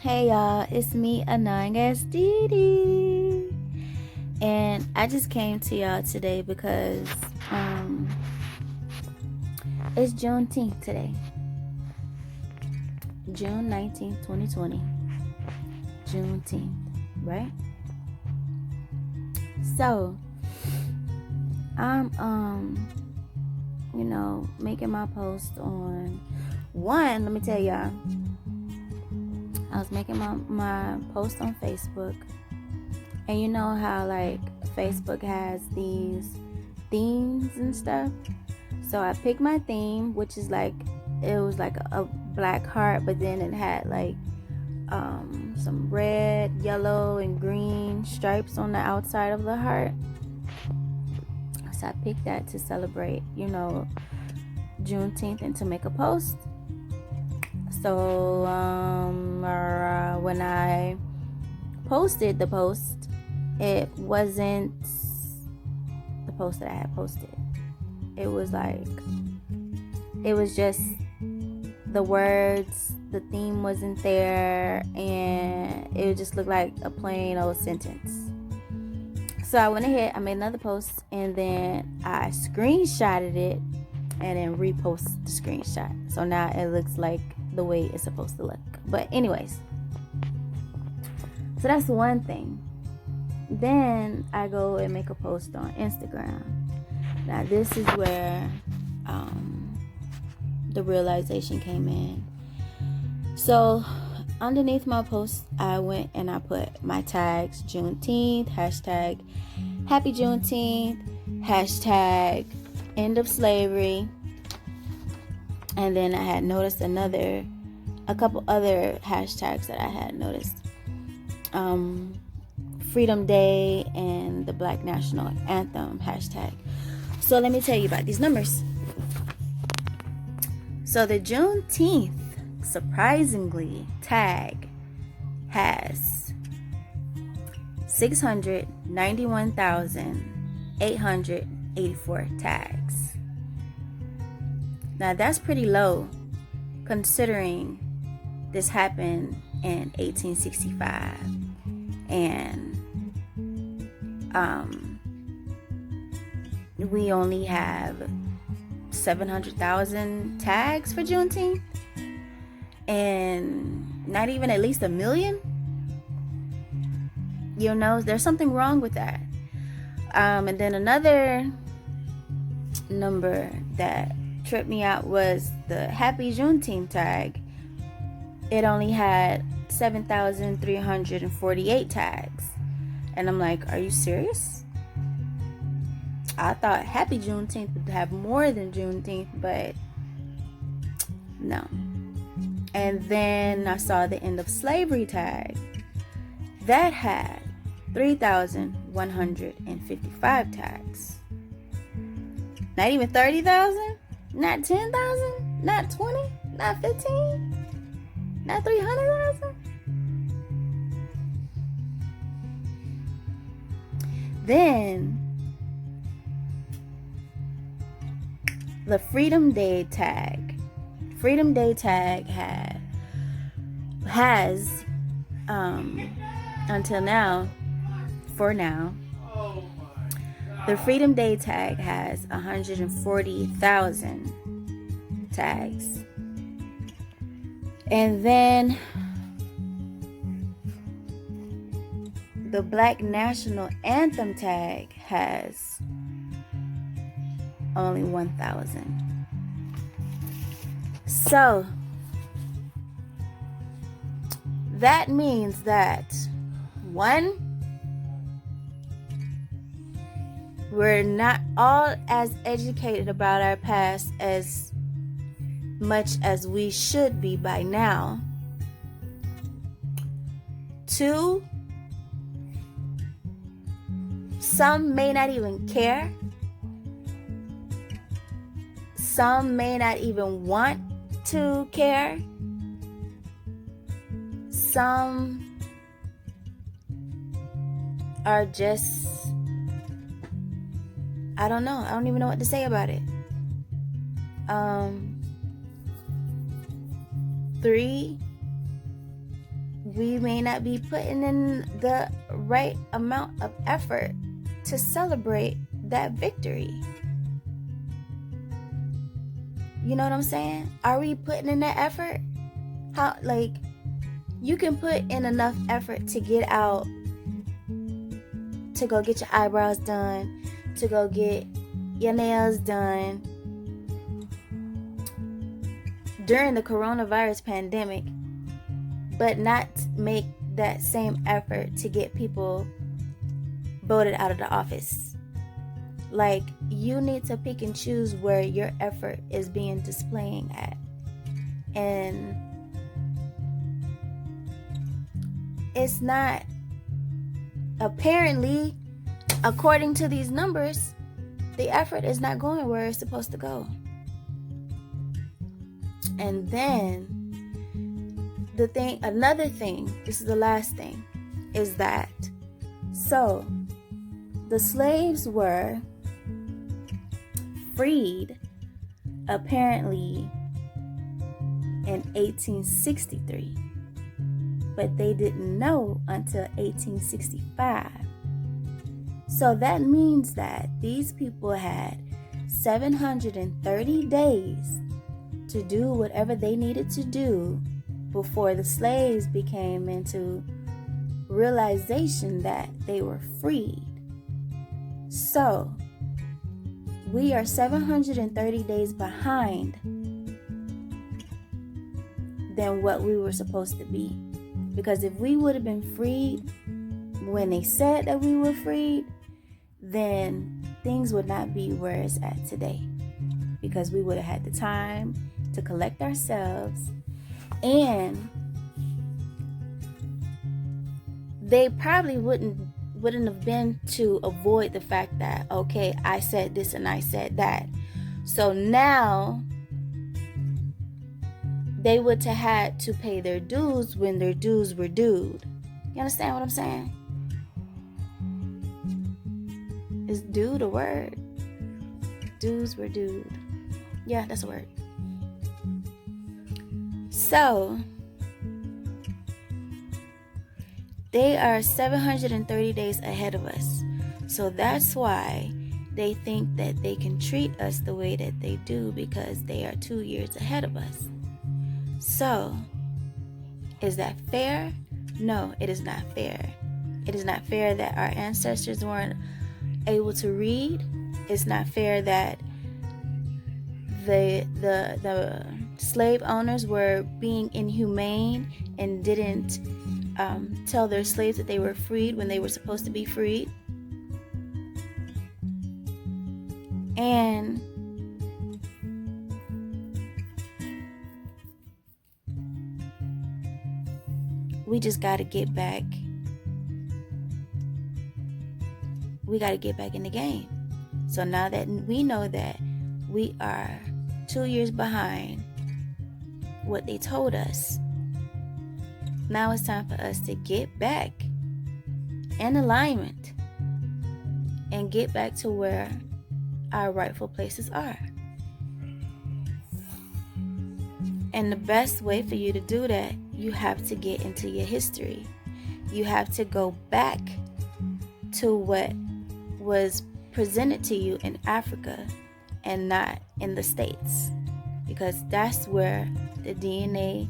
Hey y'all, it's me, annoying As Didi. And I just came to y'all today because it's Juneteenth today. June 19th, 2020. Juneteenth, right? So I'm making my post on let me tell y'all. I was making my post on Facebook, and you know how like Facebook has these themes and stuff. So I picked my theme, which is it was like a black heart, but then it had like some red, yellow, and green stripes on the outside of the heart. So I picked that to celebrate, Juneteenth, and to make a post. So when I posted the post, it wasn't the post that I had posted. It was just the words, the theme wasn't there, and it just looked like a plain old sentence. So I went ahead, I made another post, and then I screenshotted it and then reposted the screenshot. So now it looks like the way it's supposed to look. But anyways, so that's one thing. Then I go and make a post on Instagram. Now this is where the realization came in. So underneath my post, I went and I put my tags: Juneteenth, hashtag Happy Juneteenth, hashtag End of Slavery. And then I had noticed a couple other hashtags that I had noticed. Freedom Day and the Black National Anthem hashtag. So let me tell you about these numbers. So the Juneteenth, surprisingly, tag has 691,884 tags. Now that's pretty low considering this happened in 1865 and we only have 700,000 tags for Juneteenth and not even at least 1 million. There's something wrong with that. And then another number that tripped me out was the Happy Juneteenth tag. It only had 7,348 tags. And I'm like, are you serious? I thought Happy Juneteenth would have more than Juneteenth, but no. And then I saw the End of Slavery tag. That had 3,155 tags. Not even 30,000? Not 10,000? Not 20? Not 15? Not 300,000? Then the Freedom Day tag. Freedom Day tag has until now, for now, the Freedom Day tag has 140,000 tags. And then the Black National Anthem tag has only 1,000. So that means that one, we're not all as educated about our past as much as we should be by now. Two, some may not even care. Some may not even want to care. Some are just, I don't know. I don't even know what to say about it. 3, we may not be putting in the right amount of effort to celebrate that victory. You know what I'm saying? Are we putting in that effort? How, like, you can put in enough effort to get out, to go get your eyebrows done, to go get your nails done during the coronavirus pandemic, but not make that same effort to get people voted out of the office. Like, you need to pick and choose where your effort is being displaying at. And it's not, apparently, according to these numbers, the effort is not going where it's supposed to go. And then another thing, this is the last thing, is that, so the slaves were freed apparently in 1863, but they didn't know until 1865. So that means that these people had 730 days to do whatever they needed to do before the slaves became into realization that they were freed. So we are 730 days behind than what we were supposed to be. Because if we would have been freed when they said that we were freed, then things would not be where it's at today. Because we would have had the time to collect ourselves, and they probably wouldn't have been to avoid the fact that, okay, I said this and I said that. So now they would have had to pay their dues when their dues were due. You understand what I'm saying? Is due the word? Dues were due. Yeah, that's a word. So they are 730 days ahead of us. So that's why they think that they can treat us the way that they do, because they are 2 years ahead of us. So, is that fair? No, it is not fair. It is not fair that our ancestors weren't able to read. It's not fair that the slave owners were being inhumane and didn't tell their slaves that they were freed when they were supposed to be freed. And we just got to get back. We got to get back in the game. So now that we know that we are 2 years behind what they told us, now it's time for us to get back in alignment and get back to where our rightful places are. And the best way for you to do that, you have to get into your history. You have to go back to what was presented to you in Africa and not in the States, because that's where the DNA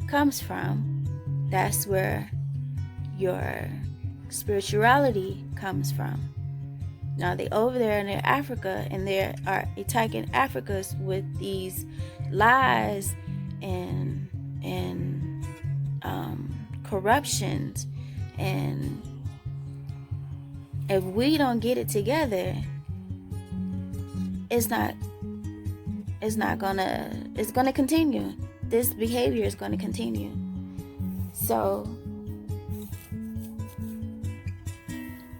comes from. That's where your spirituality comes from. Now they over there in Africa, and they are attacking Africans with these lies and corruptions, and if we don't get it together, it's gonna continue. This behavior is gonna continue. So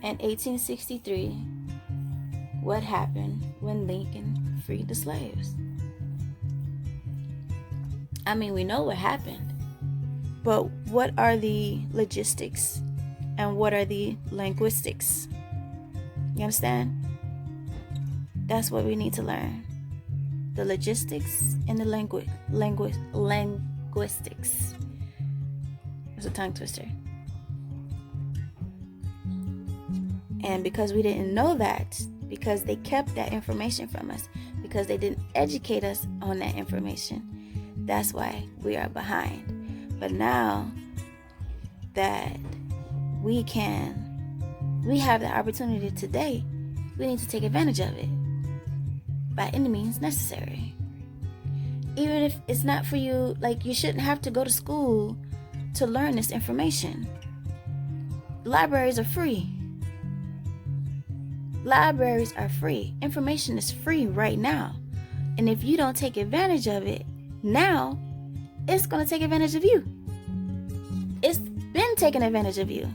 in 1863, what happened when Lincoln freed the slaves? I mean, we know what happened, but what are the logistics and what are the linguistics? You understand? That's what we need to learn. The logistics and the linguistics. It's a tongue twister. And because we didn't know that, because they kept that information from us, because they didn't educate us on that information, that's why we are behind. But now that we have the opportunity today, we need to take advantage of it by any means necessary. Even if it's not for you, like, you shouldn't have to go to school to learn this information. Libraries are free. Libraries are free. Information is free right now. And if you don't take advantage of it now, it's going to take advantage of you. It's been taking advantage of you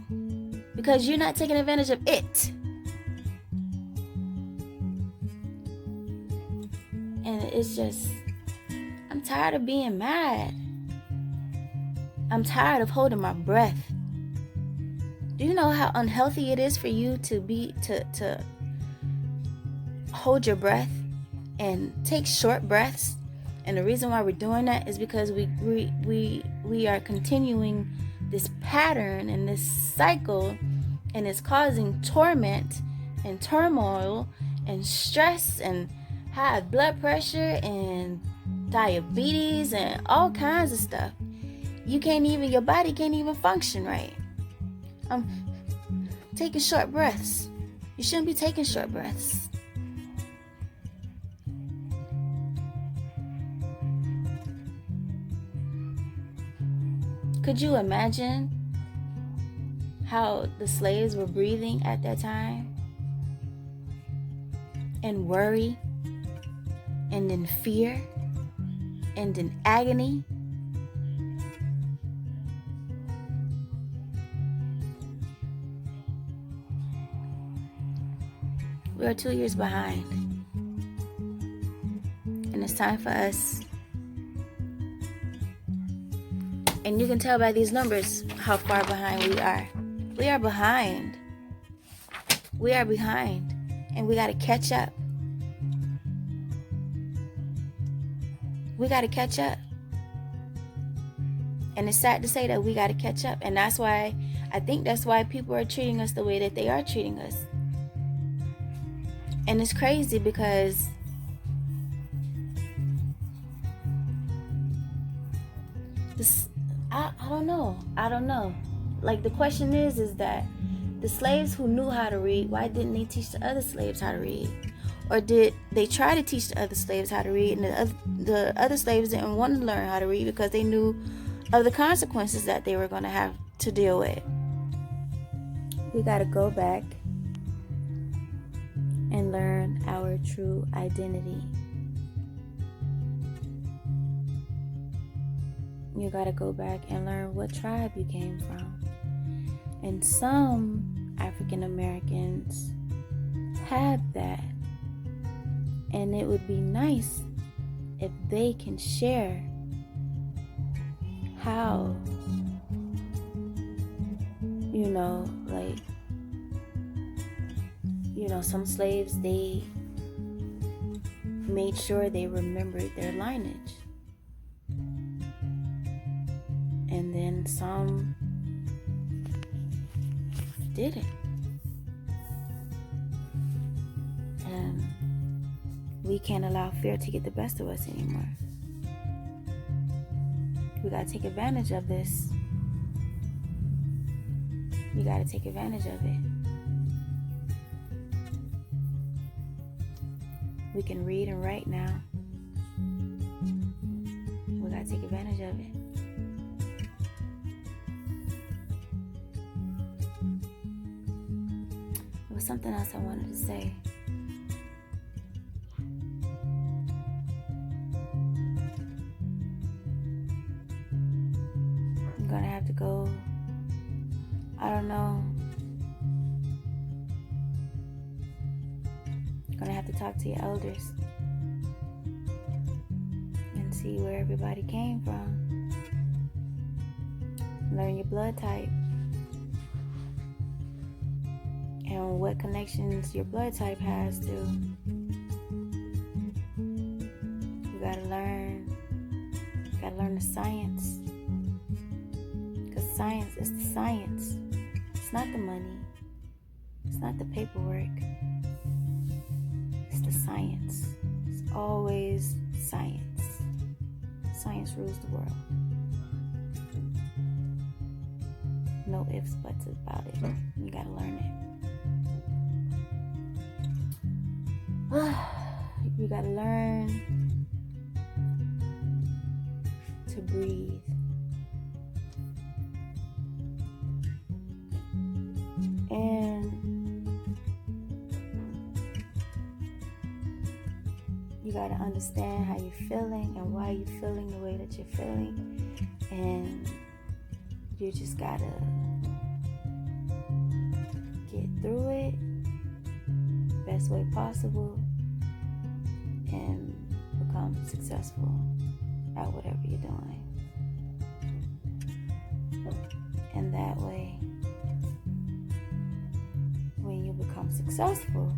because you're not taking advantage of it. And it's just, I'm tired of being mad. I'm tired of holding my breath. Do you know how unhealthy it is for you to hold your breath and take short breaths? And the reason why we're doing that is because we are continuing this pattern and this cycle, and it's causing torment and turmoil and stress and high blood pressure and diabetes and all kinds of stuff. Your body can't even function right. I'm taking short breaths. You shouldn't be taking short breaths. Could you imagine how the slaves were breathing at that time? In worry, and in fear, and in agony. We are 2 years behind. And it's time for us. And you can tell by these numbers how far behind we are. We are behind. We are behind. And we got to catch up. We got to catch up. And it's sad to say that we got to catch up. And that's why people are treating us the way that they are treating us. And it's crazy because I don't know. Like, the question is that the slaves who knew how to read, why didn't they teach the other slaves how to read? Or did they try to teach the other slaves how to read, and the other slaves didn't want to learn how to read because they knew of the consequences that they were going to have to deal with? We got to go back and learn our true identity. You got to go back and learn what tribe you came from. And some African Americans have that. And it would be nice if they can share how, some slaves, they made sure they remembered their lineage. And then some didn't. And we can't allow fear to get the best of us anymore. We gotta take advantage of this. We gotta take advantage of it. We can read and write now. We gotta take advantage of it. There was something else I wanted to say. I'm gonna have to go. I don't know. Gonna have to talk to your elders and see where everybody came from. Learn your blood type and what connections your blood type has to. You gotta learn the science, because science. It's the science. It's not the money. It's not the paperwork. It's the science. It's always science. Science rules the world. No ifs, buts about it. You gotta learn it. You gotta learn to breathe. And you gotta understand how you're feeling and why you're feeling the way that you're feeling. And you just gotta get through it best way possible and become successful at whatever you're doing. And that way, when you become successful,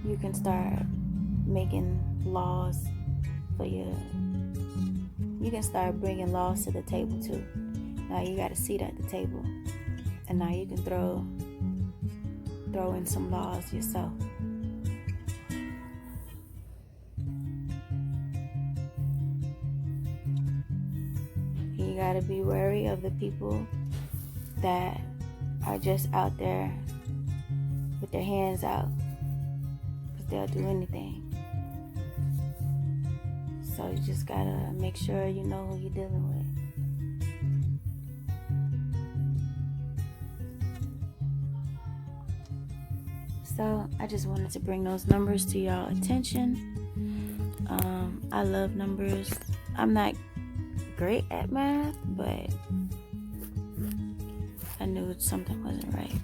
you can start making laws for you can start bringing laws to the table too. Now you got a seat at the table, and now you can throw in some laws yourself. You got to be wary of the people that are just out there with their hands out, because they'll do anything. So you just gotta make sure you know who you're dealing with. So I just wanted to bring those numbers to y'all attention. I love numbers. I'm not great at math, but I knew something wasn't right.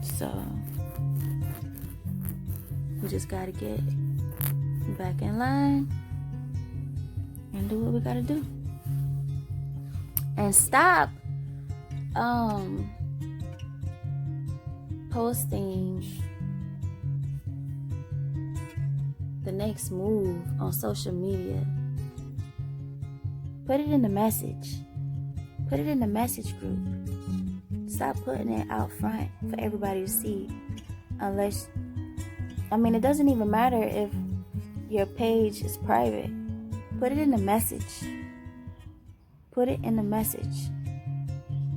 So we just gotta get back in line and do what we gotta do. And stop posting the next move on social media. Put it in the message. Put it in the message group. Stop putting it out front for everybody to see. It doesn't even matter if your page is private. Put it in the message. Put it in the message.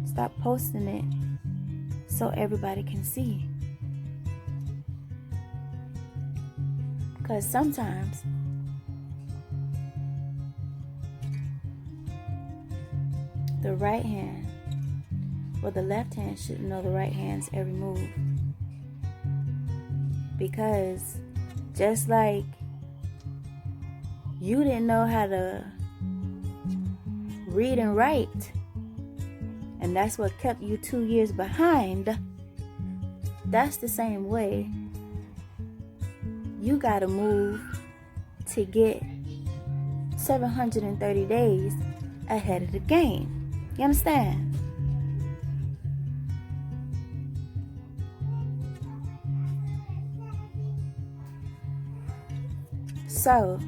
Stop posting it so everybody can see. Because sometimes the right hand or the left hand should know the right hand's every move. Because just like you didn't know how to read and write, and that's what kept you 2 years behind, that's the same way you gotta move to get 730 days ahead of the game. You understand? So,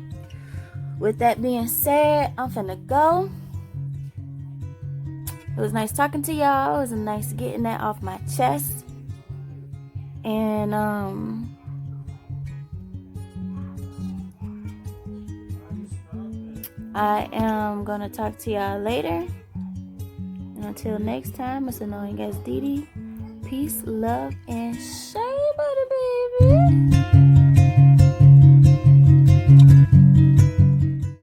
with that being said, I'm finna go. It was nice talking to y'all. It was nice getting that off my chest. And I am gonna talk to y'all later. And until next time, it's annoying As Didi. Peace, love, and shea butter, baby.